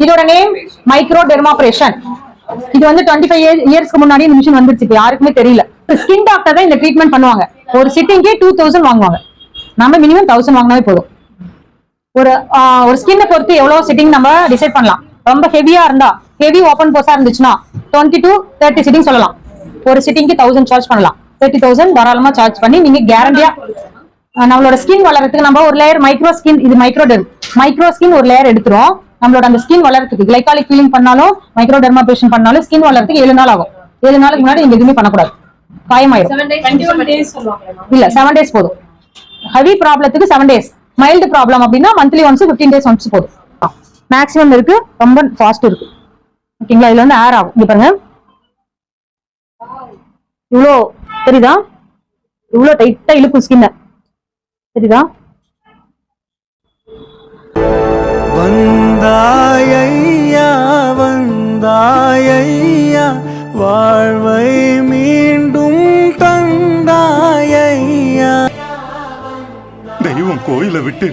இதோட name micro டெர்மாப்ரேஷன். இது வந்து 25 இயர்ஸ்க்கு முன்னாடி இந்த மிஷின் வந்துருச்சு, யாருக்குமே தெரியல. ஸ்கின் டாக்டர் தான் இந்த ட்ரீட்மெண்ட் பண்ணுவாங்க. ஒரு சிட்டிங்கே 2000 வாங்குவாங்க. நம்ம மினிமம் 1000 வாங்கினாவே போதும். ஒரு ஸ்கின்னை பொறுத்து எவ்வளவு சிட்டிங் நம்ம டிசைட் பண்ணலாம். ரொம்ப ஹெவியா இருந்தா, ஹெவி ஓபன் போஸா இருந்துச்சுன்னா 20 to 30 சிட்டிங் சொல்லலாம். ஒரு சிட்டிங்க்கு 1000 சார்ஜ் பண்ணலாம். 30,000 தாராளமா சார்ஜ் பண்ணி நீங்க கேரண்டியா நம்மளோட ஸ்கின் வளர்றதுக்கு நம்ம ஒரு லேயர் மைக்ரோ ஸ்கின், இது மைக்ரோ ஸ்கின் ஒரு லேயர் எடுத்துரும். நம்மளோட அந்த ஸ்கின் வளர்றதுக்கு கிளைகாலிக் ஃபீலிங் பண்ணாலும் மைக்ரோ டெர்மாப்ரேஷன் பண்ணாலும் ஸ்கின் வளர்றதுக்கு 7 நாள் ஆகும். 7 நாளுக்கு முன்னாடி நீங்க எதுவுமே பண்ணக்கூடாது, காயமாயிரும். இல்ல 7 days போதும். ஹெவி ப்ராப்ளத்துக்கு 7 days, மைல்டு ப்ராப்ளம் அப்படின்னா மந்த்லி ஒன்ஸ் 15 days ஒன்ஸ் போதும். மேக்ஸிமம் இருக்கு, ரொம்ப ஃபாஸ்ட் இருக்கு. ஓகேங்களா? இதுல வந்து ஏர் ஆகும். இங்க பாருங்க, இவ்வளோ தெரியுதா? இவ்வளோ டைட்டா இழுக்கும் ஸ்கின்ன, தெரியுதா? வந்தாயையா வந்தாயையா வாழ்வை மீண்டும் தந்தாயையா. தெய்வம் கோயிலை விட்டு